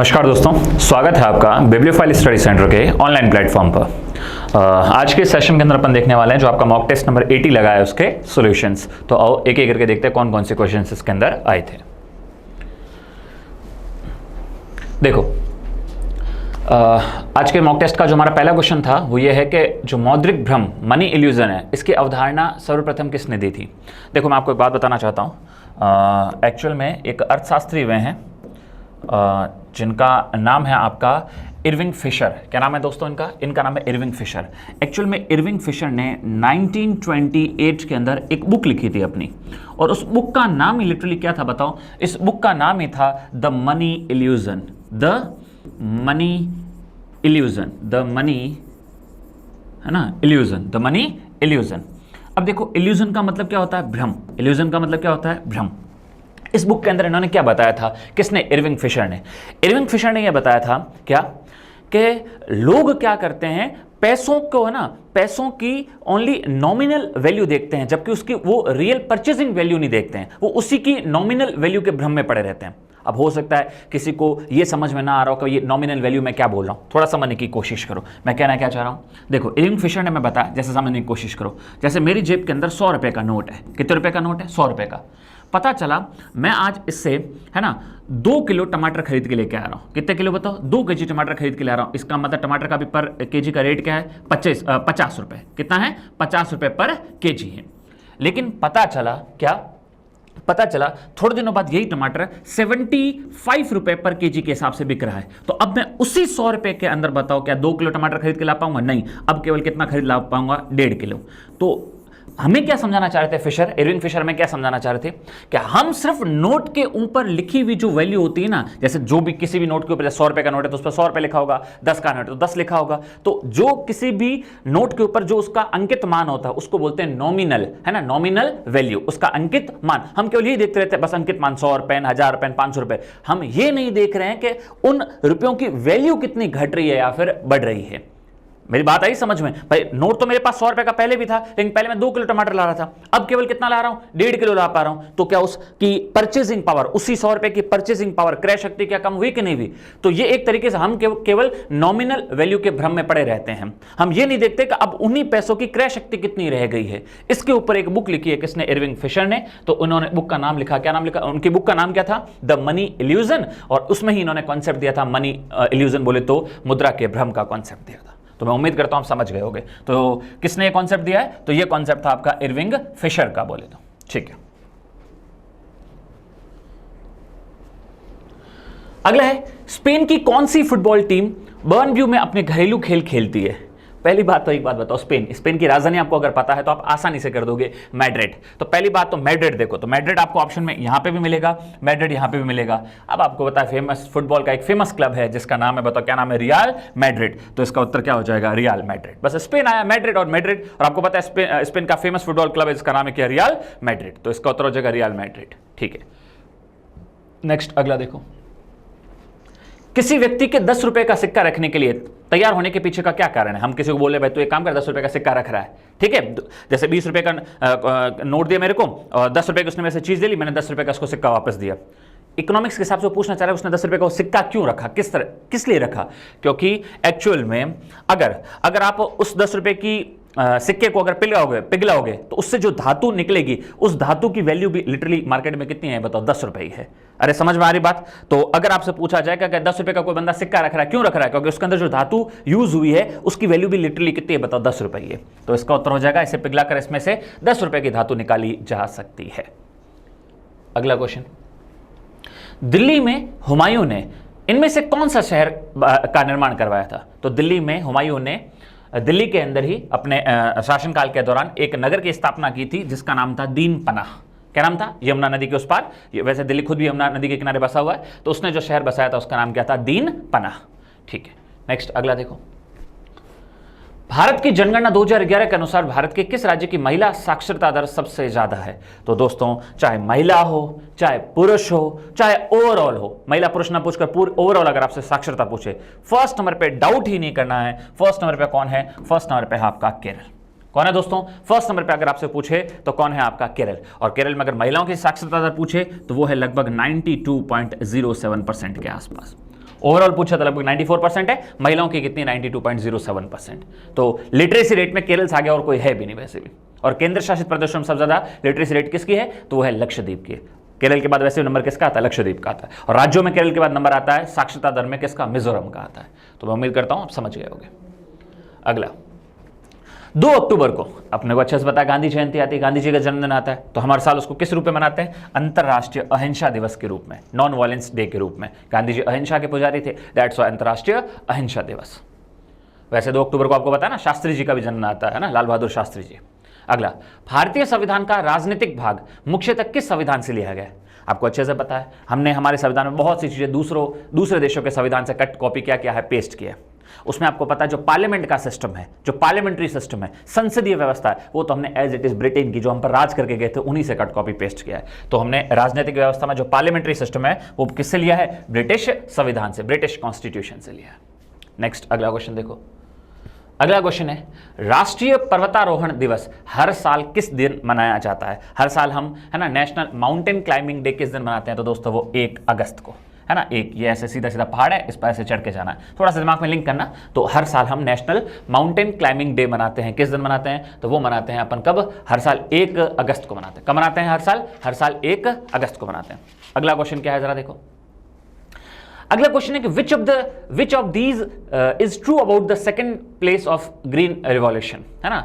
नमस्कार दोस्तों, स्वागत है आपका बिब्लियोफाइल स्टडी सेंटर के ऑनलाइन प्लेटफॉर्म पर। आज के सेशन के अंदर अपन देखने वाले हैं जो आपका मॉक टेस्ट नंबर 80 लगा है उसके सॉल्यूशंस। तो आओ एक एक करके देखते हैं कौन कौन से क्वेश्चंस इसके अंदर आए थे। देखो, आज के मॉक टेस्ट का जो हमारा पहला क्वेश्चन था वो ये है कि जो मौद्रिक भ्रम मनी इल्यूजन है, इसकी अवधारणा सर्वप्रथम किसने दी थी। देखो, मैं आपको एक बात बताना चाहता हूँ। एक्चुअल में एक अर्थशास्त्री वे हैं जिनका नाम है आपका इरविंग फिशर। क्या नाम है दोस्तों इनका नाम है इरविंग फिशर। एक्चुअल में इरविंग फिशर ने 1928 के अंदर एक बुक लिखी थी अपनी, और उस बुक का नाम ही लिटरली क्या था बताओ। इस बुक का नाम ही था the money illusion. The money illusion, the money, है ना, इल्यूजन, द मनी इल्यूजन। अब देखो, इल्यूजन का मतलब क्या होता है? भ्रम। इल्यूजन का मतलब क्या होता है? भ्रम। इस बुक के अंदर इन्होंने क्या बताया था? किसने? इरविंग फिशर ने। इरविंग फिशर ने यह बताया था क्या कि लोग क्या करते हैं, पैसों को, है ना, पैसों की ओनली नॉमिनल वैल्यू देखते हैं, जबकि उसकी वो रियल परचेजिंग वैल्यू नहीं देखते हैं। वो उसी की नॉमिनल वैल्यू के भ्रम में पड़े रहते हैं। अब हो सकता है किसी को ये समझ में ना आ रहा हो कि ये नॉमिनल वैल्यू मैं क्या बोल रहा हूँ, थोड़ा समझने की कोशिश करो मैं कहना क्या चाह रहा हूँ। देखो, इरविंग फिशर ने मैं बताया, जैसे समझने की कोशिश करो। जैसे मेरी जेब के अंदर 100 रुपये का नोट है। कितने रुपए का नोट है? 100 रुपये का। पता चला मैं आज इससे, है ना, 2 किलो टमाटर खरीद के लेके आ रहा हूँ। कितने किलो बताओ? 2 केजी टमाटर खरीद के ले आ रहा हूँ। इसका मतलब टमाटर का भी पर केजी का रेट क्या है? 50 रुपये। कितना है? 50 रुपये पर केजी है। लेकिन पता चला क्या? पता चला थोड़े दिनों बाद यही टमाटर 75 रुपए पर केजी के हिसाब से बिक रहा है। तो अब मैं उसी 100 रुपए के अंदर बताओ क्या 2 किलो टमाटर खरीद के ला पाऊंगा? नहीं। अब केवल कितना खरीद ला पाऊंगा? 1.5 किलो। तो हमें क्या समझाना चाह रहे थे फिशर, इरविंग फिशर में क्या समझाना चाह रहे थे कि हम सिर्फ नोट के ऊपर लिखी हुई जो वैल्यू होती है ना, जैसे जो भी किसी भी नोट के ऊपर, 100 रुपए का नोट है तो उस पर 100 रुपए लिखा होगा, 10 का नोट है तो 10 लिखा होगा। तो जो किसी भी नोट के ऊपर जो उसका अंकित मान होता है उसको बोलते हैं नॉमिनल, है ना, नॉमिनल वैल्यू, उसका अंकित मान। हम केवल यही देखते रहते हैं, बस अंकित मान 100 रुपए, 1000 रुपए, 500 रुपए। हम ये नहीं देख रहे हैं कि उन रुपयों की वैल्यू कितनी घट रही है या फिर बढ़ रही है। मेरी बात आई समझ में? भाई, नोट तो मेरे पास 100 रुपए का पहले भी था, लेकिन पहले मैं 2 किलो टमाटर ला रहा था, अब केवल कितना ला रहा हूं? 1.5 किलो ला पा रहा हूं। तो क्या उसकी परचेजिंग पावर, उसी 100 रुपए की परचेजिंग पावर, क्रय शक्ति क्या कम हुई कि नहीं हुई? तो ये एक तरीके से हम केवल नॉमिनल वैल्यू के भ्रम में पड़े रहते हैं। हम ये नहीं देखते कि अब उन्हीं पैसों की क्रय शक्ति कितनी रह गई है। इसके ऊपर एक बुक लिखी है, किसने? इरविंग फिशर ने। तो उन्होंने बुक का नाम लिखा, क्या नाम लिखा? उनकी बुक का नाम क्या था? The money illusion. और उसमें ही इन्होंने कॉन्सेप्ट दिया था, मनी इल्यूजन बोले तो मुद्रा के भ्रम का कॉन्सेप्ट दिया था। तो मैं उम्मीद करता हूं आप समझ गए होंगे। तो किसने ये कॉन्सेप्ट दिया है? तो ये कॉन्सेप्ट था आपका इरविंग फिशर का बोले तो। ठीक है, अगला है, स्पेन की कौन सी फुटबॉल टीम बर्नब्यू में अपने घरेलू खेल खेलती है? पहली बात तो एक बात बताओ, स्पेन की राजधानी आपको अगर पता है तो आप आसानी से कर दोगे, मैड्रिड। तो पहली बात तो मैड्रिड देखो, तो मैड्रिड आपको ऑप्शन में यहां पे भी मिलेगा, मैड्रिड यहां पे भी मिलेगा। अब आपको पता है फेमस फुटबॉल का एक फेमस क्लब है जिसका नाम है, बताओ क्या नाम है? Real Madrid. तो इसका उत्तर क्या हो जाएगा? Real Madrid. बस स्पेन आया, मैड्रिड और मैड्रिड, और आपको पता है स्पेन का फेमस फुटबॉल क्लब है जिसका नाम है क्या? Real Madrid. तो इसका उत्तर हो जाएगा रियल मैड्रिड। ठीक है, नेक्स्ट अगला देखो, किसी व्यक्ति के 10 रुपए का सिक्का रखने के लिए तैयार होने के पीछे का क्या कारण है? हम किसी को बोले भाई तू एक काम कर, 10 रुपए का सिक्का रख रहा है, ठीक है, जैसे 20 रुपए का नोट दिया मेरे को और 10 रुपए की उसने मेरे से चीज ले ली, मैंने 10 रुपए का उसको सिक्का वापस दिया। इकोनॉमिक्स के हिसाब से पूछना चाह रहा है उसने 10 रुपए का सिक्का क्यों रखा, किस लिए रखा? क्योंकि एक्चुअल में अगर आप उस 10 रुपए की सिक्के को अगर पिघलाओगे तो उससे जो धातु निकलेगी, उस धातु की वैल्यू भी लिटरली मार्केट में कितनी है बताओ? 10 रुपए ही है। अरे समझ में आ रही बात? तो अगर आपसे पूछा जाएगा कि 10 रुपए का कोई बंदा सिक्का रख रहा है, क्यों रख रहा है? क्योंकि उसके अंदर जो धातु यूज हुई है उसकी वैल्यू भी लिटरली कितनी है बताओ? 10 रुपए ही है। तो इसका उत्तर हो जाएगा, इसे पिघलाकर इसमें से 10 रुपए की धातु निकाली जा सकती है। अगला क्वेश्चन, दिल्ली में हुमायूं ने इनमें से कौन सा शहर का निर्माण करवाया था? तो दिल्ली में हुमायूं ने दिल्ली के अंदर ही अपने शासनकाल के दौरान एक नगर की स्थापना की थी जिसका नाम था दीन पनाह। क्या नाम था? यमुना नदी के उस पार, वैसे दिल्ली खुद भी यमुना नदी के किनारे बसा हुआ है, तो उसने जो शहर बसाया था उसका नाम क्या था? दीन पनाह। ठीक है, नेक्स्ट अगला देखो, भारत की जनगणना 2011 के अनुसार भारत के किस राज्य की महिला साक्षरता दर सबसे ज्यादा है? तो दोस्तों, चाहे महिला हो, चाहे पुरुष हो, चाहे ओवरऑल हो, महिला पुरुष ना पूछकर पूरे ओवरऑल अगर आपसे साक्षरता पूछे, फर्स्ट नंबर पे डाउट ही नहीं करना है। फर्स्ट नंबर पे कौन है? फर्स्ट नंबर पे है आपका केरल। कौन है दोस्तों? फर्स्ट नंबर पे अगर आपसे पूछे तो कौन है आपका? केरल। और केरल में अगर महिलाओं की साक्षरता दर पूछे तो वो है लगभग 92.07% के आसपास। ओवरऑल पूछा तो लगभग 94% है, महिलाओं की कितनी 92.07%। तो लिटरेसी रेट में केरल से आगे और कोई है भी नहीं वैसे भी। और केंद्र शासित प्रदेशों में सबसे ज्यादा लिटरेसी रेट किसकी है, तो वो है लक्षद्वीप की। केरल के बाद वैसे नंबर किसका आता है, लक्षद्वीप का आता है। और राज्यों में केरल के बाद नंबर आता है साक्षरता दर में किसका, मिजोरम का आता है। तो मैं उम्मीद करता हूं आप समझ गए होंगे। अगला 2 अक्टूबर को अपने को अच्छे से पता है गांधी जयंती आती है, गांधी जी का जन्मदिन आता है। तो हम हर साल उसको किस रूप में मनाते हैं, अंतर्राष्ट्रीय अहिंसा दिवस के रूप में, नॉन वायलेंस डे के रूप में। गांधी जी अहिंसा के पुजारी थे, दैट्स व्हाई अंतर्राष्ट्रीय अहिंसा दिवस। वैसे 2 अक्टूबर को आपको पता है ना शास्त्री जी का भी जन्म आता है ना, लाल बहादुर शास्त्री जी। अगला, भारतीय संविधान का राजनीतिक भाग मुख्यतः किस संविधान से लिया गया है, आपको अच्छे से पता है। हमने हमारे संविधान में बहुत सी चीजें दूसरे देशों के संविधान से कट कॉपी किया है, पेस्ट किया है। उसमें आपको पता है जो पार्लियामेंट का सिस्टम है, जो पार्लियामेंट्री सिस्टम है, संसदीय व्यवस्था है, वो तो हमने एज इट इज ब्रिटेन की जो हम पर राज करके गए थे उन्हीं से कट कॉपी पेस्ट किया है। तो हमने राजनीतिक व्यवस्था में जो पार्लियामेंट्री सिस्टम है वो किससे लिया है, ब्रिटिश संविधान से, ब्रिटिश कॉन्स्टिट्यूशन से लिया है। नेक्स्ट अगला क्वेश्चन देखो। अगला क्वेश्चन है, राष्ट्रीय पर्वतारोहण दिवस हर साल किस दिन मनाया जाता है। हर साल हम है ना नेशनल माउंटेन क्लाइंबिंग डे किस दिन मनाते हैं, तो दोस्तों वो 1 अगस्त को है ना। ये ऐसे सीधा सीधा पहाड़ है, इस पर ऐसे चढ़ के जाना है, थोड़ा सा दिमाग में लिंक करना। तो हर साल हम नेशनल माउंटेन क्लाइंबिंग डे मनाते हैं, किस दिन मनाते हैं, तो वो मनाते हैं अपन कब, हर साल 1 अगस्त को मनाते हैं। कब मनाते हैं, हर साल 1 अगस्त को मनाते हैं। अगला क्वेश्चन क्या है जरा देखो। अगला क्वेश्चन है कि which of these is true about the second place of green revolution, है ना।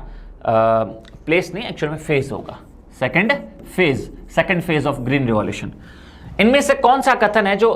प्लेस नहीं, एक्चुअल में फेज होगा, second phase of green revolution. इनमें से कौन सा कथन है जो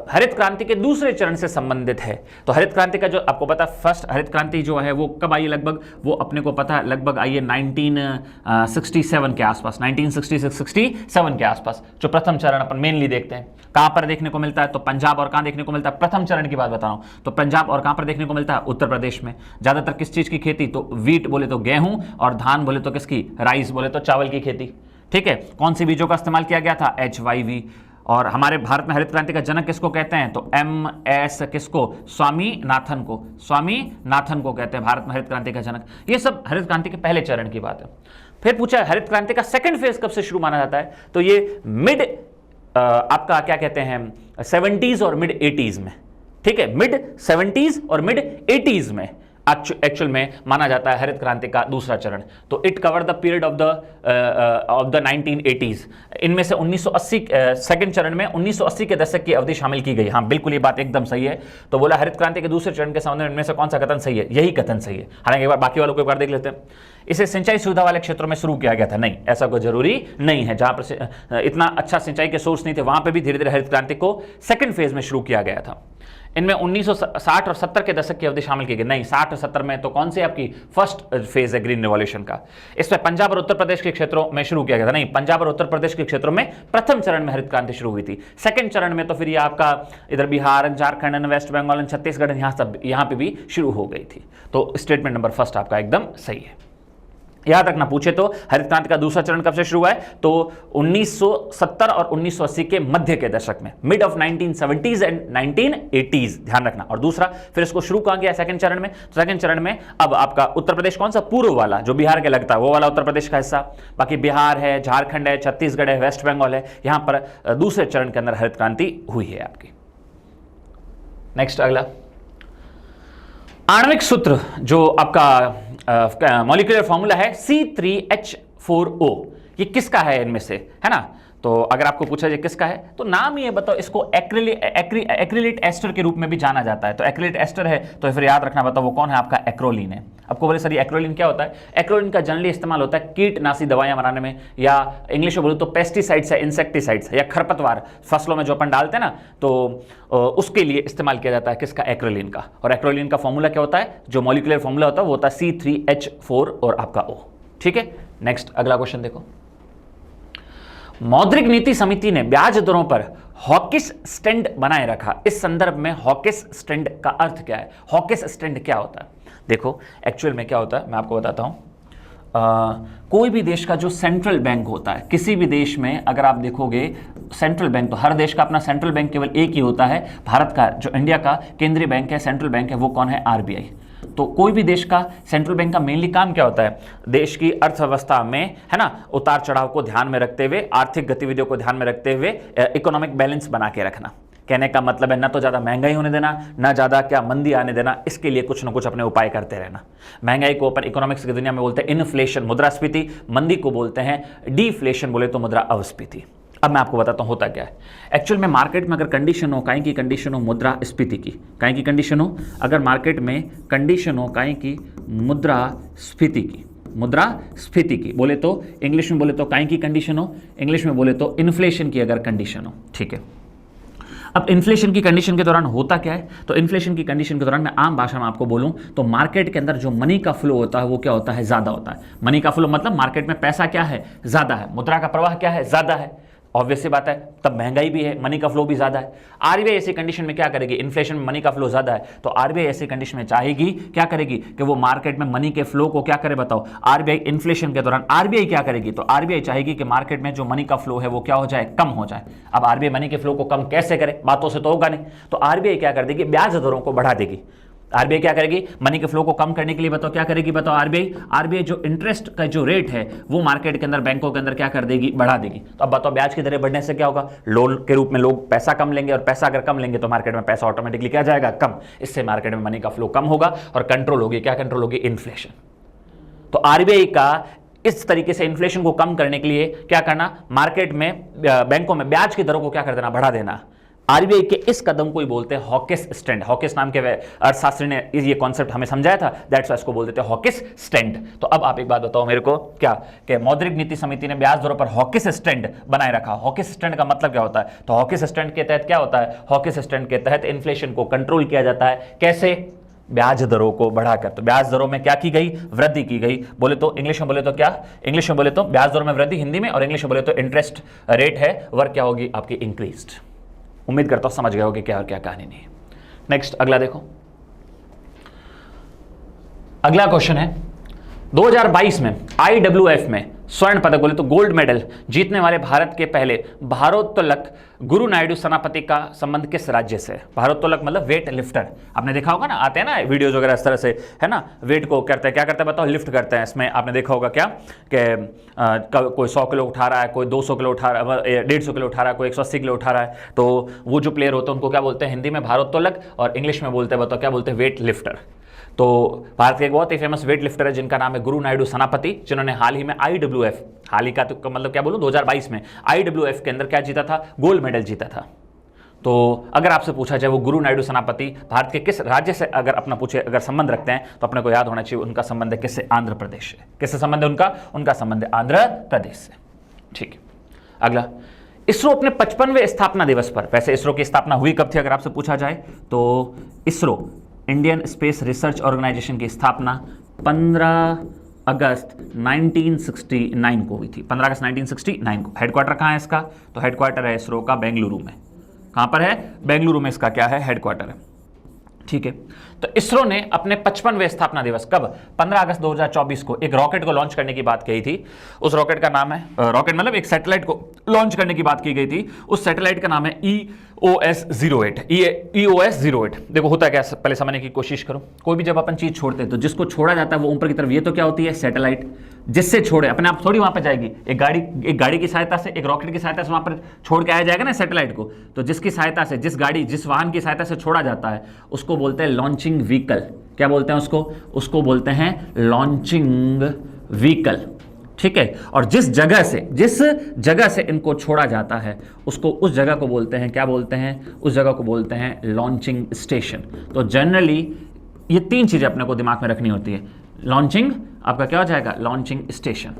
हरित क्रांति के दूसरे चरण से संबंधित है। तो हरित क्रांति का जो आपको पता फर्स्ट हरित क्रांति जो है वो कब आई है, लगभग वो अपने को पता है लगभग आई है 1967 के आसपास, 1966-67 के आसपास। जो प्रथम चरण अपन मेनली देखते हैं कहां पर देखने को मिलता है, तो पंजाब। और कहां देखने को मिलता है, प्रथम चरण की बात बता रहा हूं, तो पंजाब। और कहां पर देखने को मिलता है, उत्तर प्रदेश में। ज्यादातर किस चीज की खेती, तो वीट बोले तो गेहूं, और धान बोले तो किसकी, राइस बोले तो चावल की खेती। ठीक है, कौन से बीजों का इस्तेमाल किया गया था, HYV। और हमारे भारत में हरित क्रांति का जनक किसको कहते हैं, तो MS किसको, स्वामीनाथन को कहते हैं भारत में हरित क्रांति का जनक। ये सब हरित क्रांति के पहले चरण की बात है। फिर पूछा है हरित क्रांति का सेकंड फेज कब से शुरू माना जाता है, तो ये मिड आपका क्या कहते हैं 70s और मिड 80s में। ठीक है, मिड 70s और मिड 80s में एक्चुअल में माना जाता है हरित क्रांति का दूसरा चरण। तो it cover the period of the 1980s। इनमें से 1980 सेकंड चरण में 1980 के दशक की अवधि शामिल की गई। हाँ बिल्कुल, ये बात एकदम सही है। तो बोला हरित क्रांति के दूसरे चरण के संबंध में इनमें से कौन सा कथन सही है, यही कथन सही है। हालांकि एक बार बाकी वालों को एक बार देख लेते हैं। इसे सिंचाई सुविधा वाले क्षेत्रों में शुरू किया गया था, नहीं ऐसा कोई जरूरी नहीं है। जहां पर इतना अच्छा सिंचाई के सोर्स नहीं थे वहां पर भी धीरे धीरे हरित क्रांति को सेकंड फेज में शुरू किया गया था। इनमें 1960 और 70 के दशक की अवधि शामिल की गई, नहीं 60 और 70 में तो कौन सी आपकी फर्स्ट फेज है ग्रीन रिवॉल्यूशन का। इसमें पंजाब और उत्तर प्रदेश के क्षेत्रों में शुरू किया गया था, नहीं पंजाब और उत्तर प्रदेश के क्षेत्रों में प्रथम चरण में हरित क्रांति शुरू हुई थी। सेकंड चरण में तो फिर ये आपका इधर बिहार, झारखंड, वेस्ट बंगाल, छत्तीसगढ़ यहाँ पे भी शुरू हो गई थी। तो स्टेटमेंट नंबर फर्स्ट आपका एकदम सही है। याद रखना, पूछे तो हरित क्रांति का दूसरा चरण कब से शुरू हुआ है, तो 1970 और 1980 के मध्य के दशक में, mid of 1970s and 1980s, ध्यान रखना। और दूसरा फिर इसको शुरू कहां किया, सेकंड चरण में। तो सेकंड चरण में अब आपका उत्तर प्रदेश कौन सा, पूर्व वाला जो बिहार के लगता है वो वाला उत्तर प्रदेश का हिस्सा। बाकी बिहार है, झारखंड है, छत्तीसगढ़ है, वेस्ट बंगाल है, यहां पर दूसरे चरण के अंदर हरित क्रांति हुई है आपकी। नेक्स्ट अगला, आणविक सूत्र जो आपका मॉलिक्यूलर फॉर्मूला है C3H4O, ये किसका है इनमें से, है ना। तो अगर आपको पूछा जाए किसका है, तो नाम ये बताओ। इसको एक्रिलेट एस्टर के रूप में भी जाना जाता है। तो एक्रिलेट एस्टर है तो फिर याद रखना, बताओ वो कौन है, आपका एक्रोलीन है। आपको बोले सर ये एक्रोलीन क्या होता है, एक्रोलीन का जनरली इस्तेमाल होता है कीटनाशी दवाइयां बनाने में, या इंग्लिश में बोलो तो पेस्टिसाइड्स है, इंसेक्टिसाइड्स है, या खरपतवार फसलों में जो अपन डालते हैं ना, तो उसके लिए इस्तेमाल किया जाता है किसका, एक्रोलीन का। और एक्रोलीन का फॉर्मूला क्या होता है, जो मॉलिक्यूलर फॉर्मूला होता है वो होता है C3H4 और आपका O। ठीक है, नेक्स्ट अगला क्वेश्चन देखो। मौद्रिक नीति समिति ने ब्याज दरों पर हॉकिश स्टैंड बनाए रखा। इस संदर्भ में हॉकिश स्टैंड का अर्थ क्या है, हॉकिश स्टैंड क्या होता है। देखो एक्चुअल में क्या होता है मैं आपको बताता हूं। कोई भी देश का जो सेंट्रल बैंक होता है, किसी भी देश में अगर आप देखोगे सेंट्रल बैंक, तो हर देश का अपना सेंट्रल बैंक केवल एक ही होता है। भारत का जो इंडिया का केंद्रीय बैंक है, सेंट्रल बैंक है, वो कौन है, RBI। तो कोई भी देश का सेंट्रल बैंक का मेनली काम क्या होता है, देश की अर्थव्यवस्था में, है ना, उतार चढ़ाव को ध्यान में रखते हुए, आर्थिक गतिविधियों को ध्यान में रखते हुए इकोनॉमिक बैलेंस बना के रखना। कहने का मतलब है ना तो ज़्यादा महंगाई होने देना, ना ज़्यादा क्या मंदी आने देना, इसके लिए कुछ ना कुछ अपने उपाय करते रहना। महंगाई को अपन इकोनॉमिक्स की दुनिया में बोलते हैं इन्फ्लेशन, मुद्रास्फीति, मंदी को बोलते हैं डीफ्लेशन, बोले तो मुद्रा अपस्फीति। अब मैं आपको बताता हूं होता क्या है। एक्चुअल में मार्केट में अगर कंडीशन हो, काई की कंडीशन हो मुद्रा स्फीति की, काई की कंडीशन हो, अगर मार्केट में कंडीशन हो काई की मुद्रा स्फीति की, मुद्रा स्फीति की, बोले तो इंग्लिश में बोले तो काई की कंडीशन हो, इंग्लिश में बोले तो इन्फ्लेशन की अगर कंडीशन हो, ठीक है। अब इन्फ्लेशन की कंडीशन के दौरान होता क्या है, तो इन्फ्लेशन की कंडीशन के दौरान मैं आम भाषा में आपको बोलूं तो मार्केट के अंदर जो मनी का फ्लो होता है वो क्या होता है, ज्यादा होता है। मनी का फ्लो मतलब मार्केट में पैसा क्या है, ज्यादा है, मुद्रा का प्रवाह क्या है, ज्यादा है, ऑब्वियस सी बात है, तब महंगाई भी है, मनी का फ्लो भी ज्यादा है। आरबीआई ऐसी कंडीशन में क्या करेगी, इन्फ्लेशन में मनी का फ्लो ज्यादा है तो आरबीआई ऐसी कंडीशन में चाहेगी क्या करेगी कि वो मार्केट में मनी के फ्लो को क्या करे, बताओ। आरबीआई इन्फ्लेशन के दौरान आरबीआई क्या करेगी, तो आरबीआई चाहेगी कि मार्केट में जो मनी का फ्लो है वो क्या हो जाए, कम हो जाए। अब आरबीआई मनी के फ्लो को कम कैसे करे, बातों से तो होगा नहीं, तो आरबीआई क्या कर देगी, ब्याज दरों को बढ़ा देगी। आरबीआई क्या करेगी, मनी के फ्लो को कम करने के लिए बताओ क्या करेगी, बताओ। आरबीआई जो इंटरेस्ट का जो रेट है वो मार्केट के अंदर, बैंकों के अंदर क्या कर देगी, बढ़ा देगी। तो अब बताओ ब्याज की दरें बढ़ने से क्या होगा, लोन के रूप में लोग पैसा कम लेंगे, और पैसा अगर कम लेंगे तो मार्केट में पैसा ऑटोमेटिकली क्या जाएगा, कम। इससे मार्केट में मनी का फ्लो कम होगा और कंट्रोल होगी, क्या कंट्रोल होगी, इन्फ्लेशन। तो आरबीआई का इस तरीके से इन्फ्लेशन को कम करने के लिए क्या करना, मार्केट में बैंकों में ब्याज की दरों को क्या कर देना, बढ़ा देना। आरबीआई के इस कदम को ही बोलते हैं हॉकिस स्टैंड। हॉकिस नाम के अर्थशास्त्री ने ये कॉन्सेप्ट हमें समझाया था, दैट्स व्हाई इसको बोल देते हैं हॉकिस स्टैंड। तो अब आप एक बात बताओ मेरे को, क्या कि मौद्रिक नीति समिति ने ब्याज दरों पर हॉकिस स्टैंड बनाए रखा। हॉकिस स्टैंड का मतलब क्या होता है, तो हॉकिस स्टैंड के तहत क्या होता है, हॉकिस स्टैंड के तहत इन्फ्लेशन को कंट्रोल किया जाता है। कैसे, ब्याज दरों को बढ़ाकर। तो ब्याज दरों में क्या की गई, वृद्धि की गई। बोले तो इंग्लिश में बोले तो क्या, इंग्लिश में बोले तो ब्याज दरों में वृद्धि हिंदी में, और इंग्लिश में बोले तो इंटरेस्ट रेट है वह क्या होगी, आपकी इंक्रीज्ड। उम्मीद करता हूं समझ गए होगे क्या और क्या कहानी नहीं है। नेक्स्ट अगला देखो, अगला क्वेश्चन है 2022 में IWF में स्वर्ण पदक, बोले तो गोल्ड मेडल जीतने वाले भारत के पहले भारोत्तोलक गुरु नायडू सेनापति का संबंध किस राज्य से है। भारोत्तोलक मतलब वेट लिफ्टर, आपने देखा होगा ना, आते हैं ना वीडियोज वगैरह इस तरह से, है ना, वेट को करते हैं, क्या करते हैं बताओ, लिफ्ट करते हैं। इसमें आपने देखा होगा क्या कि कोई 100 किलो उठा रहा है, कोई 200 किलो उठा रहा है, 150 किलो उठा रहा है, कोई 180 किलो उठा रहा है। तो वो जो प्लेयर होते हैं उनको क्या बोलते हैं हिंदी में, भारोत्तोलक, और इंग्लिश में बोलते हैं बताओ क्या बोलते हैं, वेट लिफ्टर। तो भारत के एक बहुत ही फेमस वेट लिफ्टर है जिनका नाम है गुरु नायडू सेनापति, जिन्होंने हाल ही में IWF, हाल ही का तो मतलब क्या बोलूं, 2022 में IWF के अंदर क्या जीता था, गोल्ड मेडल जीता था। तो अगर आपसे पूछा जाए वो गुरु नायडू सेनापति भारत के किस राज्य से अगर अपना पूछे, अगर संबंध रखते हैं तो अपने को याद होना चाहिए उनका संबंध है किससे, आंध्र प्रदेश से। किससे संबंध है उनका संबंध है आंध्र प्रदेश से। ठीक है, अगला, इसरो अपने 55वें स्थापना दिवस पर, वैसे इसरो की स्थापना हुई कब थी अगर आपसे पूछा जाए, तो ISRO Indian space research organization की स्थापना 15 अगस्त 1969 को हुई थी। 15 अगस्त 1969 को। हेडक्वार्टर कहाँ है इसका, तो हेडक्वार्टर है इसरो का बेंगलुरु में। कहाँ पर है, बेंगलुरु में इसका क्या है, हेडक्वार्टर है। ठीक है, तो इसरो ने अपने 55वें स्थापना दिवस कब, 15 अगस्त 2024 को एक रॉकेट को लॉन्च करने की बात कही थी। उस रॉकेट का नाम है, रॉकेट मतलब एक सैटेलाइट को लॉन्च करने की बात की गई थी। उस सैटेलाइट का नाम है EOS-08। EOS-08 देखो होता है क्या, पहले समझने की कोशिश करो। कोई भी जब अपन चीज छोड़ते हैं तो जिसको छोड़ा जाता है वो ऊपर की तरफ, ये तो क्या होती है, सैटेलाइट। जिससे छोड़े, अपने आप थोड़ी वहां पर जाएगी, एक गाड़ी की सहायता से, एक रॉकेट की सहायता से वहां पर छोड़ के आया जाएगा ना सैटेलाइट को। तो जिसकी सहायता से, जिस वाहन की सहायता से छोड़ा जाता है उसको बोलते हैं लॉन्चिंग व्हीकल। क्या बोलते हैं उसको बोलते हैं लॉन्चिंग व्हीकल। ठीक है, और जिस जगह से इनको छोड़ा जाता है उसको, उस जगह को बोलते हैं, क्या बोलते हैं, उस जगह को बोलते हैं लॉन्चिंग स्टेशन। तो जनरली ये 3 चीजें अपने को दिमाग में रखनी होती है। लॉन्चिंग आपका क्या हो जाएगा, लॉन्चिंग स्टेशन।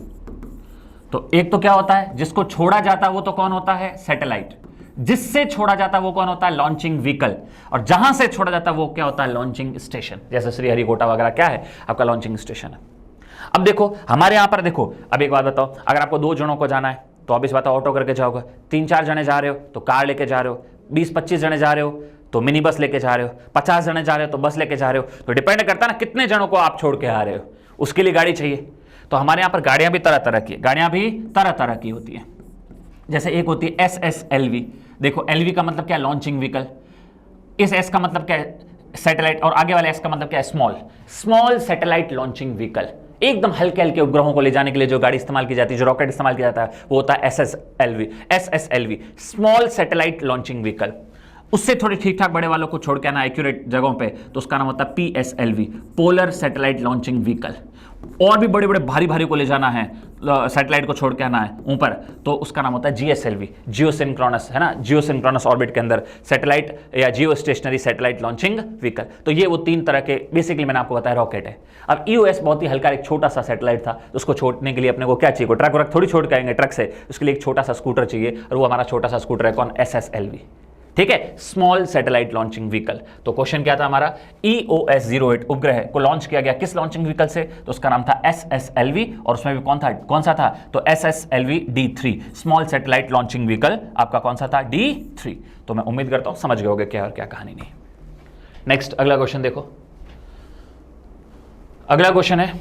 तो एक तो क्या होता है, जिसको छोड़ा जाता है वो तो कौन होता है, सैटेलाइट। जिससे छोड़ा जाता है वो कौन होता है, लॉन्चिंग व्हीकल। और जहां से छोड़ा जाता है वो क्या होता है, लॉन्चिंग स्टेशन। जैसे श्रीहरिकोटा वगैरह क्या है, आपका लॉन्चिंग स्टेशन है। अब देखो हमारे यहां पर, देखो अब एक बात बताओ, अगर आपको 2 जनों को जाना है तो अब इस बात ऑटो करके जाओगे, 3-4 जने जा रहे हो तो कार लेके जा रहे हो, 20-25 जने जा रहे हो तो मिनी बस लेके जा रहे हो, 50 जने जा रहे हो तो बस लेके जा रहे हो। तो डिपेंड करता है ना कितने जनों को आप छोड़ के आ रहे हो, उसके लिए गाड़ी चाहिए। तो हमारे यहां पर गाड़ियां भी तरह तरह की होती है। जैसे एक होती है SSLV। देखो LV का मतलब क्या है, लॉन्चिंग व्हीकल। इस S का मतलब क्या है, सैटेलाइट, और आगे वाले S का मतलब क्या है, स्मॉल सैटेलाइट लॉन्चिंग व्हीकल। एकदम हल्के हल्के उपग्रहों को ले जाने के लिए जो गाड़ी इस्तेमाल की जाती है, जो रॉकेट इस्तेमाल किया जाता है, वो होता है SSLV, small satellite launching vehicle. उससे थोड़े ठीक ठाक बड़े वालों को छोड़ के आना एक्यूरेट जगहों पे, तो उसका नाम होता है PSLV, polar satellite launching vehicle. और भी बड़े बड़े भारी भारी को ले जाना है, सैटेलाइट को छोड़ के आना है ऊपर, तो उसका नाम होता है GSLV, जियोसिंक्रोनस, है ना, जियोसिंक्रोनस ऑर्बिट के अंदर सैटेलाइट या जियो स्टेशनरी सैटेलाइट लॉन्चिंग व्हीकल। तो ये वो 3 तरह के बेसिकली मैंने आपको बताया रॉकेट है। अब EOS बहुत ही हल्का एक छोटा सा सैटेलाइट था, तो उसको छोड़ने के लिए अपने को क्या चाहिए, ट्रक व्रक थोड़ी छोड़ के आएंगे ट्रक से, उसके लिए एक छोटा सा स्कूटर चाहिए, और वो हमारा छोटा सा स्कूटर है कौन, SSLV, ठीक है, स्मॉल सैटेलाइट लॉन्चिंग व्हीकल। तो क्वेश्चन क्या था हमारा, EOS-08 उपग्रह को लॉन्च किया गया किस लॉन्चिंग व्हीकल से, तो उसका नाम था SSLV, और उसमें भी कौन सा था, तो SSLV D3, small satellite launching vehicle आपका कौन सा था, D3। तो मैं उम्मीद करता हूं समझ गए होगे क्या और क्या कहानी नहीं। नेक्स्ट अगला क्वेश्चन देखो, अगला क्वेश्चन है,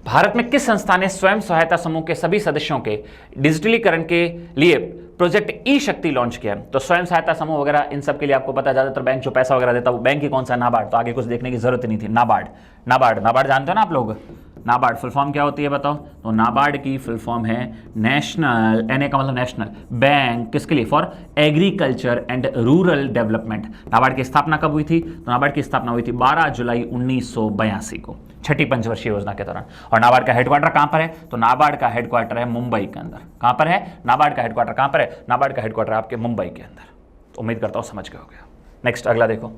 भारत में किस संस्था ने स्वयं सहायता समूह के सभी सदस्यों के डिजिटलीकरण के लिए प्रोजेक्ट ई शक्ति लॉन्च किया? तो स्वयं सहायता समूह वगैरह इन सब के लिए आपको पता है, ज्यादातर बैंक जो पैसा वगैरह देता है वो बैंक ही कौन सा, नाबार्ड। तो आगे कुछ देखने की जरूरत ही नहीं थी। नाबार्ड जानते हो ना आप लोग, नाबार्ड फुल फॉर्म क्या होती है बताओ, तो नाबार्ड की फुल फॉर्म है नेशनल, NA का मतलब नेशनल बैंक, किसके लिए, for agriculture and rural development. NABARD की स्थापना कब हुई थी, तो नाबार्ड की स्थापना हुई थी 12 जुलाई 1982 को, छठी पंचवर्षीय योजना के दौरान। और नाबार्ड का हेडक्वार्टर कहां पर है, तो नाबार्ड का हेडक्वार्टर है मुंबई के अंदर। कहां पर है, नाबार्ड का हेडक्वार्टर कहां पर है, नाबार्ड का हेडक्वार्टर आपके मुंबई के अंदर। तो उम्मीद करता हूं समझ गए होगे। नेक्स्ट अगला देखो,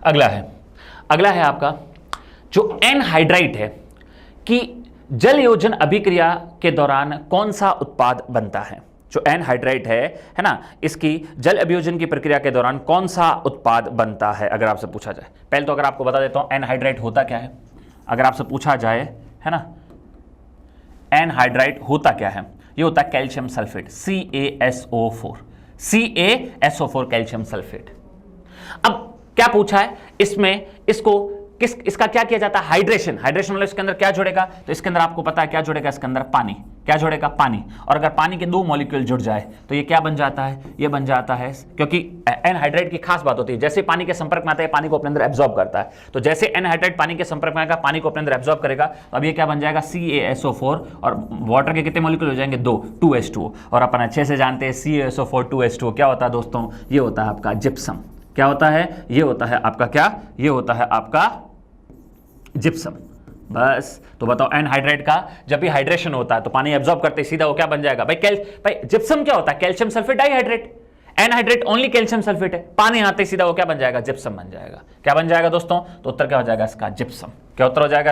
अगला है आपका जो एनहाइड्राइट है कि जल योजन अभिक्रिया के दौरान कौन सा उत्पाद बनता है। जो एनहाइड्राइट है ना, इसकी जल अभियोजन की प्रक्रिया के दौरान कौन सा उत्पाद बनता है, अगर आपसे पूछा जाए। पहले तो अगर आपको बता देता हूं एनहाइड्राइट होता क्या है, अगर आपसे पूछा जाए, है ना, एनहाइड्राइट होता क्या है, ये होता है calcium sulphate, CaSO4 calcium sulphate. अब क्या पूछा है इसमें, इसका क्या किया जाता है, हाइड्रेशन मतलब इसके अंदर क्या जुड़ेगा, तो इसके अंदर आपको पता है क्या जुड़ेगा, इसके अंदर पानी, क्या जुड़ेगा, पानी। और अगर पानी के 2 मॉलिक्यूल जुड़ जाए तो ये क्या बन जाता है, ये बन जाता है, क्योंकि एनहाइड्राइट की खास बात होती है, जैसे पानी के संपर्क में आता है पानी को अपने अंदर एब्जॉर्ब करता है, तो जैसे एनहाइड्राइट पानी के संपर्क में आएगा पानी को अपने अंदर एब्जॉर्ब करेगा, तो अब ये क्या बन जाएगा, CaSO4, और वाटर के कितने मॉलिक्यूल हो जाएंगे, 2H2O। और अपन अच्छे से जानते हैं CaSO4 2H2O क्या होता है दोस्तों, ये होता है आपका जिप्सम। क्या होता है, ये होता है आपका क्या, ये होता है आपका जिप्सम। बस, तो बताओ एनहाइड्राइट का जब भी हाइड्रेशन होता है तो पानी एब्जॉर्ब करते सीधा वो क्या बन जाएगा भाई जिप्सम क्या होता है, calcium sulphate dihydrate. Anhydride only calcium sulphate है, पानी आते सीधा वो क्या बन जाएगा, जिप्सम बन जाएगा। क्या बन जाएगा दोस्तों, तो उत्तर क्या हो जाएगा इसका, जिप्सम। क्या उत्तर हो जाएगा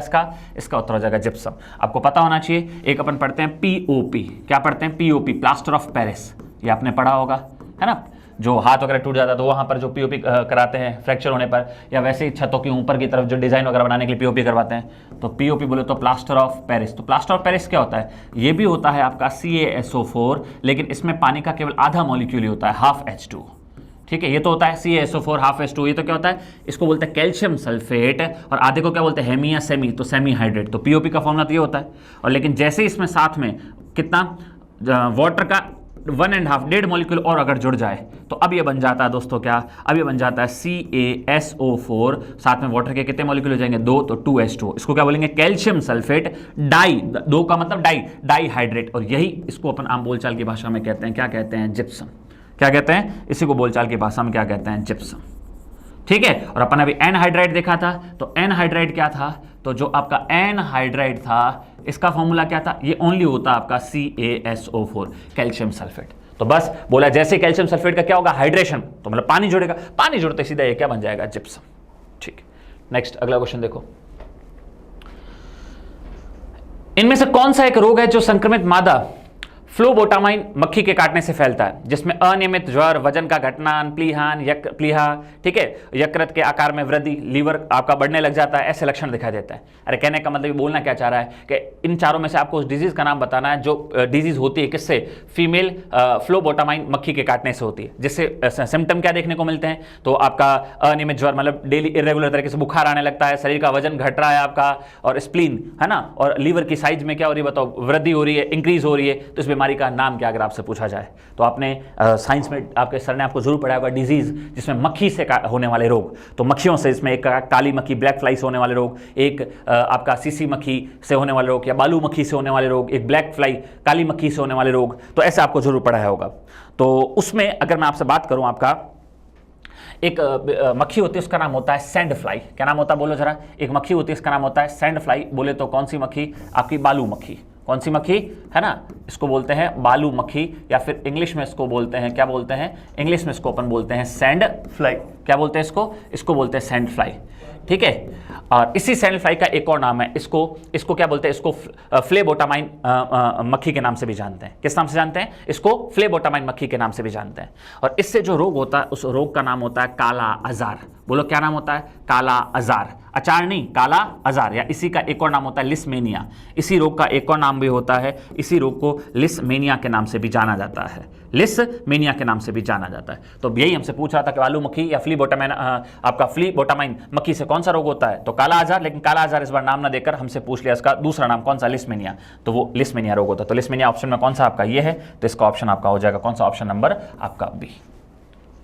इसका उत्तर हो जाएगा जिप्सम। आपको पता होना चाहिए, एक अपन पढ़ते हैं POP, क्या पढ़ते हैं, POP, प्लास्टर ऑफ पेरिस, ये आपने पढ़ा होगा, है ना, जो हाथ वगैरह टूट जाता है तो वहाँ पर जो POP कराते हैं फ्रैक्चर होने पर, या वैसे ही छतों के ऊपर की तरफ जो डिज़ाइन वगैरह बनाने के लिए POP करवाते हैं, तो POP बोले तो प्लास्टर ऑफ पेरिस। तो प्लास्टर ऑफ पेरिस क्या होता है, ये भी होता है आपका CaSO4, लेकिन इसमें पानी का केवल आधा मॉलिक्यूल ही होता है, हाफ H2O। ठीक है, ये तो होता है CaSO4 हाफ H2O, ये तो क्या होता है, इसको बोलते हैं कैल्शियम सल्फेट, और आधे को क्या बोलते हैं, हेमी या सेमी, तो सेमी हाइड्रेट। तो POP का फॉर्मूला तो ये होता है, और लेकिन जैसे इसमें साथ में कितना वाटर का 1.5 मॉलिक्यूल और अगर जुड़ जाए तो अब ये बन जाता है दोस्तों क्या, अब ये बन जाता है CaSO4, साथ में वाटर के कितने मॉलिक्यूल हो जाएंगे, 2, तो 2H2O। इसको क्या बोलेंगे, कैल्शियम सल्फेट डाई, 2 का मतलब डाइहाइड्रेट, और यही इसको अपन आम बोलचाल की भाषा में कहते हैं, क्या कहते हैं, जिप्सम। क्या कहते हैं, इसी को बोलचाल की भाषा में क्या कहते हैं, जिप्सम। ठीक है, और अपन अभी एनहाइड्राइट देखा था, तो एनहाइड्राइट क्या था, तो जो आपका एनहाइड्राइट था इसका फॉर्मूला क्या था, ये ओनली होता आपका CaSO4 कैल्शियम सल्फेट। तो बस बोला जैसे कैल्शियम सल्फेट का क्या होगा, हाइड्रेशन, तो मतलब पानी जुड़ेगा, पानी जुड़ते सीधा ये क्या बन जाएगा, जिप्सम। ठीक, नेक्स्ट अगला क्वेश्चन देखो, इनमें से कौन सा एक रोग है जो संक्रमित मादा फ्लोबोटामाइन मक्खी के काटने से फैलता है, जिसमें अनियमित ज्वर, वजन का घटना, प्लीहान, प्लीहा, ठीक है, यकृत के आकार में वृद्धि, लीवर आपका बढ़ने लग जाता है, ऐसे लक्षण दिखाई देता है। अरे कहने का मतलब बोलना क्या चाह रहा है कि इन चारों में से आपको उस डिजीज का नाम बताना है जो डिजीज होती है किससे, फीमेल फ्लोबोटामाइन मक्खी के काटने से होती है, जिससे सिम्टम क्या देखने को मिलते हैं, तो आपका अनियमित ज्वर मतलब डेली इरेगुलर तरीके से बुखार आने लगता है, शरीर का वजन घट रहा है आपका, और स्प्लीन, है ना, और लीवर की साइज में क्या हो रही है बताओ, वृद्धि हो रही है, इंक्रीज हो रही है। तो इस बीमारी का नाम क्या अगर आपसे पूछा जाए, तो आपने साइंस में आपके सर ने आपको जरूर पढ़ाया होगा डिजीज जिसमें मक्खी से होने वाले रोग, तो मक्खियों से इसमें एक काली मक्खी ब्लैक फ्लाई से होने वाले रोग, एक आपका सीसी मक्खी से होने वाले रोग, या बालू मक्खी से होने वाले रोग, एक ब्लैक फ्लाई काली मक्खी से होने वाले रोग, तो ऐसे आपको जरूर पढ़ाया होगा। तो उसमें अगर मैं आपसे बात करूं आपका एक मक्खी होती है, उसका नाम होता है सैंड फ्लाई। क्या नाम होता है बोलो जरा? एक मक्खी होती है, इसका नाम होता है सैंड फ्लाई। बोले तो कौन सी मक्खी? आपकी बालू मक्खी। कौन सी मक्खी है ना? इसको बोलते हैं बालू मक्खी, या फिर इंग्लिश में इसको बोलते हैं, क्या बोलते हैं इंग्लिश में इसको? अपन बोलते हैं सैंड फ्लाई। क्या बोलते हैं इसको? इसको बोलते हैं सैंड फ्लाई। ठीक है। और इसी सैंड फ्लाई का एक और नाम है, इसको क्या बोलते हैं? इसको फ्लेबोटामाइन मक्खी के नाम से भी जानते हैं। किस नाम से जानते हैं? इसको फ्लेबोटामाइन मक्खी के नाम से भी जानते हैं। और इससे जो रोग होता है, उस रोग का नाम होता है काला अजार। बोलो क्या नाम होता है? काला अजार। अचार नहीं, काला अजार, या इसी का एक और नाम होता है लिस्मेनिया। इसी रोग का एक और नाम भी होता है, इसी रोग को लिस्मेनिया के नाम से भी जाना जाता है। लिस्मेनिया के नाम से भी जाना जाता है। तो यही हमसे पूछ रहा था कि बालू मक्खी या फ्लीबोटामाइन, आपका फ्लीबोटामाइन मक्खी से कौन सा रोग होता है? तो काला आजार। लेकिन काला आजार इस बार नाम ना देकर हमसे पूछ लिया इसका दूसरा नाम कौन सा? लिस्मेनिया। तो वो लिस्मेनिया रोग होता है। तो लिस्मेनिया ऑप्शन में कौन सा आपका ये है? तो इसका ऑप्शन आपका हो जाएगा कौन सा? ऑप्शन नंबर आपका बी।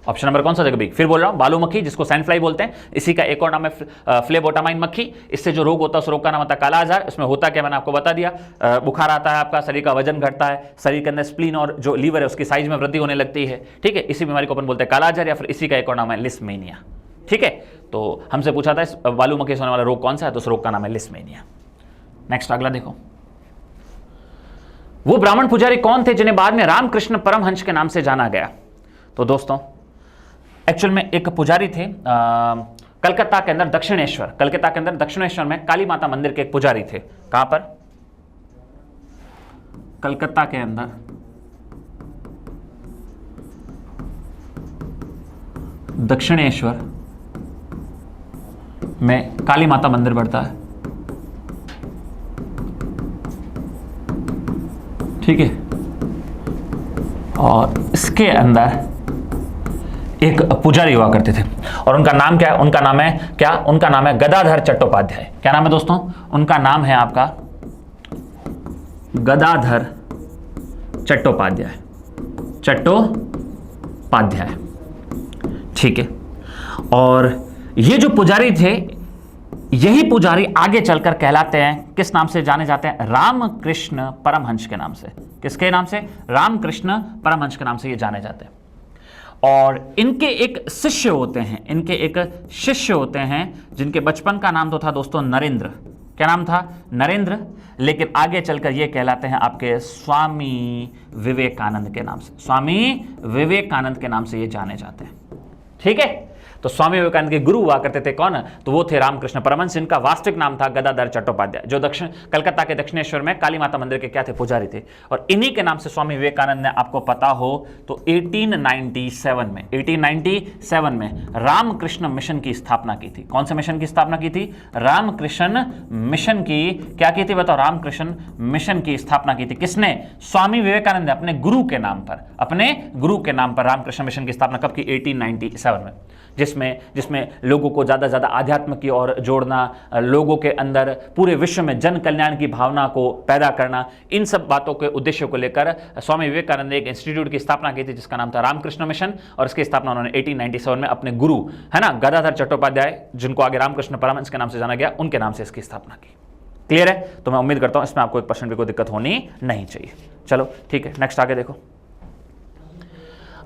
ऑप्शन नंबर कौन सा जगह? बी। फिर बोल रहा हूं, बालू मक्खी जिसको सैंड फ्लाई बोलते हैं, इसी का एक और नाम है फ्लेबोटामाइन मक्खी। इससे जो रोग होता है उस रोग का नाम होता है काला आजार। इसमें होता क्या, मैंने आपको बता दिया, बुखार आता है, आपका शरीर का वजन घटता है, शरीर के अंदर स्प्लीन और जो लीवर है उसकी साइज में वृद्धि होने लगती है। ठीक है, इसी बीमारी को अपन बोलते हैं काला आजार, या फिर इसी का एक और नाम है लिस्मेनिया। ठीक है, तो हमसे पूछा था इस बालू मक्खी से होने वाला रोग कौन सा है? तो उस रोग का नाम है लिस्मेनिया। नेक्स्ट अगला देखो, वो ब्राह्मण पुजारी कौन थे जिन्हें बाद में रामकृष्ण परमहंस के नाम से जाना गया? तो दोस्तों एक्चुअल में एक पुजारी थे कलकत्ता के अंदर दक्षिणेश्वर, कलकत्ता के अंदर दक्षिणेश्वर में काली माता मंदिर के एक पुजारी थे। कहां पर? कलकत्ता के अंदर दक्षिणेश्वर में काली माता मंदिर पड़ता है। ठीक है, और इसके अंदर एक पुजारी हुआ करते थे, और उनका नाम क्या है? उनका नाम है क्या? उनका नाम है गदाधर चट्टोपाध्याय। क्या नाम है दोस्तों? उनका नाम है आपका गदाधर चट्टोपाध्याय। चट्टोपाध्याय। ठीक है, और ये जो पुजारी थे, यही पुजारी आगे चलकर कहलाते हैं, किस नाम से जाने जाते हैं? रामकृष्ण परमहंस के नाम से। किसके नाम से? रामकृष्ण परमहंस के नाम से ये जाने जाते हैं। और इनके एक शिष्य होते हैं, इनके एक शिष्य होते हैं जिनके बचपन का नाम तो था दोस्तों नरेंद्र। क्या नाम था? नरेंद्र। लेकिन आगे चलकर ये कहलाते हैं आपके स्वामी विवेकानंद के नाम से। स्वामी विवेकानंद के नाम से ये जाने जाते हैं। ठीक है, तो स्वामी विवेकानंद के गुरु हुआ करते थे कौन? तो वो थे रामकृष्ण परमहंस। इनका वास्तविक नाम था गदाधर चट्टोपाध्याय, जो कलकत्ता के दक्षिणेश्वर में काली माता मंदिर के क्या थे? पुजारी थे। और इन्हीं के नाम से स्वामी विवेकानंद ने, आपको पता हो तो 1897 में रामकृष्ण मिशन की स्थापना की थी। कौन से मिशन की स्थापना की थी? रामकृष्ण मिशन की क्या की थी बताओ? रामकृष्ण मिशन की स्थापना की थी। किसने? स्वामी विवेकानंद ने अपने गुरु के नाम पर, अपने गुरु के नाम पर रामकृष्ण मिशन की स्थापना कब की? 1897 में। जिसमें लोगों को ज़्यादा से ज़्यादा आध्यात्म की ओर जोड़ना, लोगों के अंदर पूरे विश्व में जन कल्याण की भावना को पैदा करना, इन सब बातों के उद्देश्य को लेकर स्वामी विवेकानंद ने एक इंस्टीट्यूट की स्थापना की थी जिसका नाम था रामकृष्ण मिशन। और इसकी स्थापना उन्होंने 1897 में अपने गुरु है ना गदाधर चट्टोपाध्याय, जिनको आगे रामकृष्ण परमहंस के नाम से जाना गया, उनके नाम से इसकी स्थापना की। क्लियर है? तो मैं उम्मीद करता हूं इसमें आपको 1% भी कोई दिक्कत होनी नहीं चाहिए। चलो ठीक है, नेक्स्ट आगे देखो।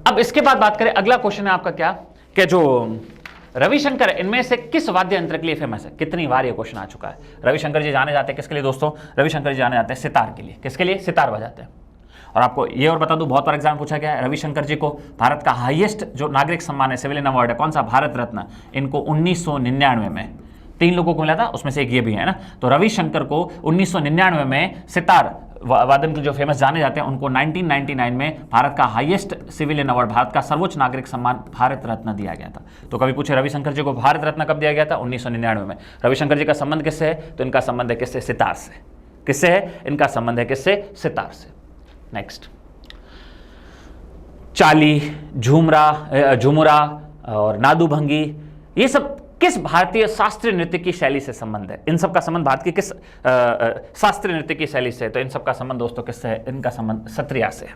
अब इसके बाद बात करें, अगला क्वेश्चन है आपका क्या कि जो रविशंकर, इनमें से किस वाद्य यंत्र के लिए फेमस है? कितनी बार ये क्वेश्चन आ चुका है। रविशंकर जी जाने जाते हैं किसके लिए दोस्तों? रविशंकर जी जाने जाते हैं सितार के लिए। किसके लिए? सितार बजाते हैं। और आपको ये और बता दूं, बहुत बार एग्जाम पूछा गया है, रविशंकर जी को भारत का हाईएस्ट जो नागरिक सम्मान है, सिविलियन अवार्ड है, कौन सा? भारत रत्न। इनको 1999 में 3 लोगों को मिला था, उसमें से एक ये भी है ना। तो रविशंकर को 1999 में सितार वादन के जो फेमस जाने जाते हैं, उनको 1999 में भारत का हाईएस्ट सिविलियन अवार्ड, भारत का सर्वोच्च नागरिक सम्मान भारत रत्न दिया गया था। तो कभी पूछे रविशंकर जी को भारत रत्न कब दिया गया था? 1999 में। रविशंकर जी का संबंध किससे है? तो इनका संबंध है किससे? सितार से। किससे है? इनका संबंध है किससे? सितार से। नेक्स्ट, चाली, झूमरा और नादुभंगी, ये सब किस भारतीय शास्त्रीय नृत्य की शैली से संबंध है? इन सब का संबंध भारत की किस शास्त्रीय नृत्य की शैली से है? तो इन सब का संबंध दोस्तों किससे है? इनका संबंध सत्रिया से है।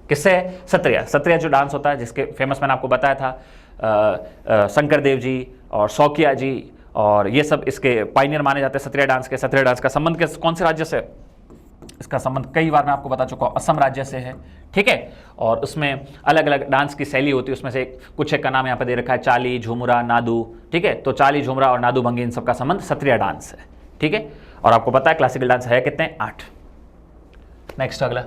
किससे है? सत्रिया। सत्रिया जो डांस होता है, जिसके फेमस मैंने आपको बताया था शंकर देव जी और शौकिया जी, और ये सब इसके पायनियर माने जाते हैं सत्रिया डांस के। सत्रिया डांस का संबंध कौन से राज्य से? इसका संबंध कई बार मैं आपको बता चुका हूँ असम राज्य से है, ठीक है। और उसमें अलग अलग डांस की शैली होती है, उसमें से कुछ एक का नाम यहाँ पे दे रखा है चाली, झुमरा, नादू, ठीक है। तो चाली, झुमरा और नादू भंगी इन सबका संबंध सत्रिया डांस है, ठीक है। और आपको पता है क्लासिकल डांस है कितने, 8। नेक्स्ट अगला,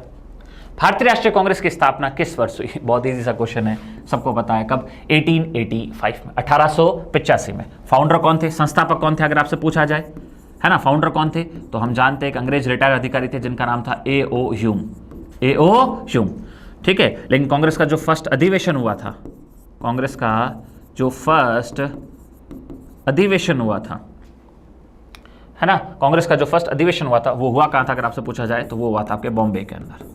भारतीय राष्ट्रीय कांग्रेस की स्थापना किस वर्ष हुई? बहुत इजी सा क्वेश्चन है, सबको पता है कब, 1885 में, 1885 में। फाउंडर कौन थे, संस्थापक कौन थे अगर आपसे पूछा जाए, है ना, फाउंडर कौन थे? तो हम जानते हैं एक अंग्रेज रिटायर्ड अधिकारी थे जिनका नाम था A.O. Hume, A.O. ह्यूम, ठीक है। लेकिन कांग्रेस का जो फर्स्ट अधिवेशन हुआ था, कांग्रेस का जो फर्स्ट अधिवेशन हुआ था, है ना, कांग्रेस का जो फर्स्ट अधिवेशन हुआ था वो हुआ कहाँ था अगर आपसे पूछा जाए तो वो हुआ था आपके बॉम्बे के अंदर।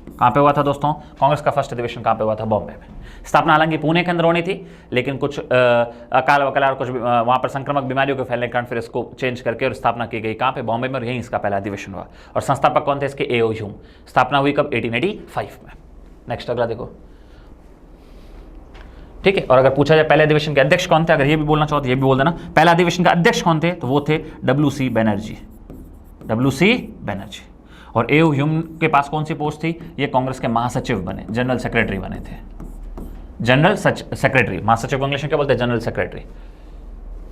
कहाँ पे हुआ था दोस्तों? कांग्रेस का फर्स्ट अधिवेशन कहाँ पे हुआ था? बॉम्बे में। स्थापना हालांकि पुणे के अंदर होनी थी, लेकिन कुछ अकाल वकाल और कुछ वहाँ पर संक्रामक बीमारियों के फैलने के कारण फिर इसको चेंज करके और स्थापना की गई कहाँ पे? बॉम्बे में, और यहीं इसका पहला अधिवेशन हुआ। और संस्थापक कौन थे इसके? A.O. ह्यूम। स्थापना हुई कब? 1885 में। नेक्स्ट अगला देखो, ठीक है। और अगर पूछा जाए पहले अधिवेशन के अध्यक्ष कौन थे, अगर ये भी बोलना चाहो तो ये भी बोल देना, पहला अधिवेशन का अध्यक्ष कौन थे? तो वो थे W.C. बैनर्जी, W.C. बैनर्जी। और A.O. ह्यूम के पास कौन सी पोस्ट थी? ये कांग्रेस के महासचिव बने, जनरल सेक्रेटरी बने थे, जनरल सेक्रेटरी। महासचिव को इंग्लिश में क्या बोलते हैं? General secretary.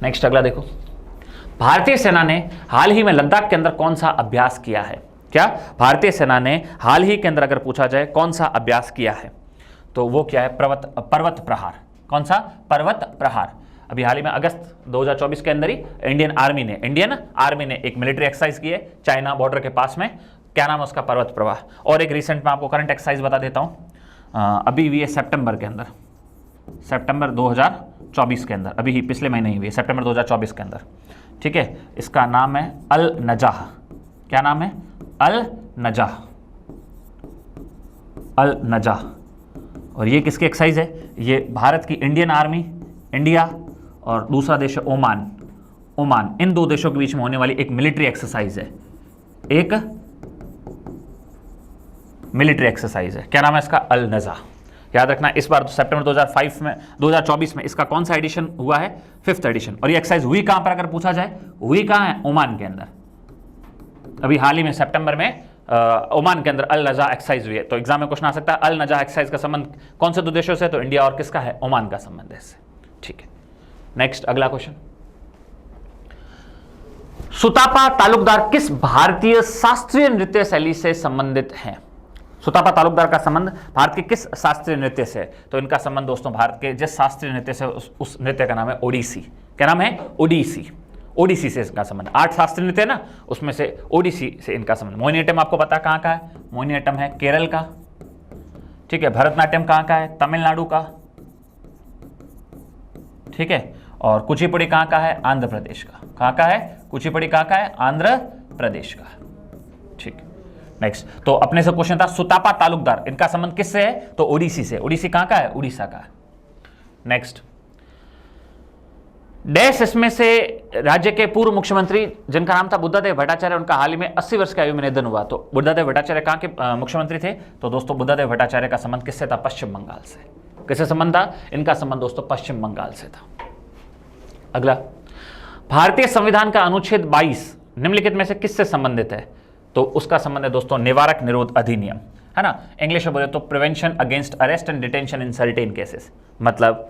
नेक्स्ट अगला देखो, भारतीय सेना ने हाल ही में लद्दाख के अंदर कौन सा अभ्यास किया है? क्या भारतीय सेना ने हाल ही के अंदर अगर पूछा जाए कौन सा अभ्यास किया है तो वो क्या है? पर्वत प्रहार। कौन सा? पर्वत प्रहार। अभी हाल ही में अगस्त 2024 के अंदर ही इंडियन आर्मी ने एक मिलिट्री एक्सरसाइज की है चाइना बॉर्डर के पास में। क्या नाम है उसका? पर्वत प्रवाह। और एक रिसेंट में आपको करंट एक्सरसाइज बता देता हूँ, अभी हुई है सितंबर के अंदर, सितंबर 2024 के अंदर, अभी ही पिछले महीने ही हुई है, सितंबर 2024 के अंदर, ठीक है। इसका नाम है अल नजाह। क्या नाम है? अल नजाह, अल नजाह। और ये किसकी एक्सरसाइज है? ये भारत की इंडियन आर्मी, इंडिया और दूसरा देश है ओमान, इन दो देशों के बीच में होने वाली एक मिलिट्री एक्सरसाइज है, एक मिलिट्री एक्सरसाइज है। क्या नाम है इसका? अल नज़ा। याद रखना, इस बार सितंबर 2024 में इसका कौन सा एडिशन हुआ है? 5th addition. और ये एक्सरसाइज हुई कहां पर अगर पूछा जाए? हुई कहां है? ओमान के अंदर। अभी हाल ही में सितंबर में ओमान के अंदर अल नज़ा एक्सरसाइज हुई है। तो एग्जाम में क्वेश्चन आ सकता है अल नज़ा एक्सरसाइज का संबंध कौन से दो देशों से? तो इंडिया और किसका है? ओमान का संबंध है इससे, ठीक है। नेक्स्ट अगला क्वेश्चन, सुतापा तालुकदार किस भारतीय शास्त्रीय नृत्य शैली से संबंधित हैं? सुतापा तालुकदार का संबंध भारत के किस शास्त्रीय नृत्य से? तो इनका संबंध दोस्तों भारत के जिस शास्त्रीय नृत्य से उस नृत्य का नाम है ओडिसी। क्या नाम है? ओडिसी। ओडिसी से इसका संबंध। 8 शास्त्रीय नृत्य है ना, उसमें से ओडिसी से इनका संबंध। मोहिनीअट्टम आपको पता कहाँ का है? मोहिनीअट्टम है केरल का, ठीक है। भरतनाट्यम कहाँ का है? तमिलनाडु का, ठीक है। और कुचिपुड़ी कहाँ का है? आंध्र प्रदेश का। कहाँ का है? कुचिपुड़ी कहाँ का है? आंध्र प्रदेश का, ठीक। नेक्स्ट, तो अपने से क्वेश्चन था सुतापा तालुकदार, इनका संबंध किससे है? तो ओडिसी से। ओडिसी कहाँ का है? उड़ीसा का। नेक्स्ट, डैश इसमें से राज्य के पूर्व मुख्यमंत्री जिनका नाम था बुद्धादेव भट्टाचार्य, उनका हाल ही में 80 वर्ष की आयु में निधन हुआ। तो बुद्धादेव भट्टाचार्य कहाँ के मुख्यमंत्री थे? तो दोस्तों बुद्धादेव भट्टाचार्य का संबंध किससे था? पश्चिम बंगाल से। किससे संबंध था? इनका संबंध दोस्तों पश्चिम बंगाल से था। अगला, भारतीय संविधान का अनुच्छेद 22 निम्नलिखित में से किससे संबंधित है? तो उसका संबंध है दोस्तों निवारक निरोध अधिनियम, है ना। इंग्लिश में बोले तो prevention against arrest and detention in certain cases. मतलब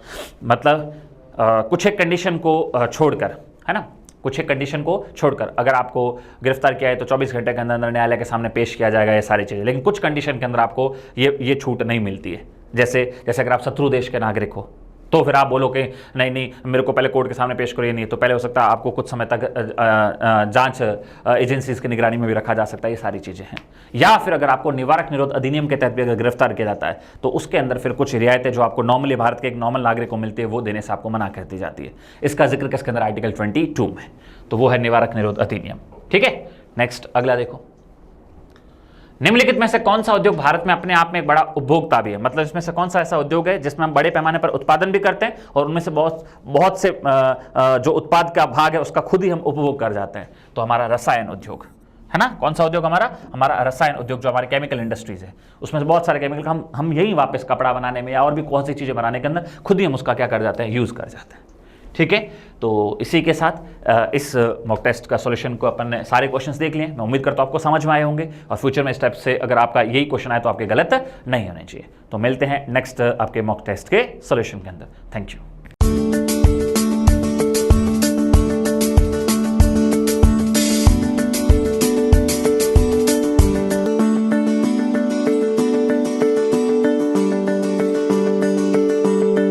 कुछ एक कंडीशन को छोड़कर, है ना, कुछ एक कंडीशन को छोड़कर अगर आपको गिरफ्तार किया है तो 24 घंटे के अंदर अंदर न्यायालय के सामने पेश किया जाएगा, ये सारी चीज़ें। लेकिन कुछ कंडीशन के अंदर आपको ये छूट नहीं मिलती है। जैसे अगर आप शत्रु देश के नागरिक हो तो फिर आप बोलो कि नहीं मेरे को पहले कोर्ट के सामने पेश करिए, नहीं तो पहले हो सकता है आपको कुछ समय तक जांच एजेंसीज की निगरानी में भी रखा जा सकता है। ये सारी चीज़ें हैं। या फिर अगर आपको निवारक निरोध अधिनियम के तहत भी अगर गिरफ्तार किया जाता है तो उसके अंदर फिर कुछ रियायतें जो आपको नॉर्मली भारत के एक नॉर्मल नागरिक को मिलती है वो देने से आपको मना कर दी जाती है। इसका जिक्र किसके अंदर? आर्टिकल 22 में। तो वो है निवारक निरोध अधिनियम, ठीक है। नेक्स्ट अगला देखो, निम्नलिखित में से कौन सा उद्योग भारत में अपने आप में एक बड़ा उपभोक्ता भी है? मतलब इसमें से कौन सा ऐसा उद्योग है जिसमें हम बड़े पैमाने पर उत्पादन भी करते हैं और उनमें से बहुत से जो उत्पाद का भाग है उसका खुद ही हम उपभोग कर जाते हैं? तो हमारा रसायन उद्योग है ना। कौन सा उद्योग? हमारा रसायन उद्योग, जो हमारे केमिकल इंडस्ट्रीज है, उसमें से बहुत सारे केमिकल हम यही वापस कपड़ा बनाने में या और भी कौन सी चीजें बनाने के अंदर खुद ही हम उसका क्या कर जाते हैं? यूज कर जाते हैं, ठीक है, तो इसी के साथ इस मॉक टेस्ट का सॉल्यूशन को अपन ने सारे क्वेश्चंस देख लिए। मैं उम्मीद करता हूँ आपको समझ में आए होंगे और फ्यूचर में इस टाइप से अगर आपका यही क्वेश्चन आए तो आपके गलत नहीं होने चाहिए। तो मिलते हैं नेक्स्ट आपके मॉक टेस्ट के सॉल्यूशन के अंदर। Thank you.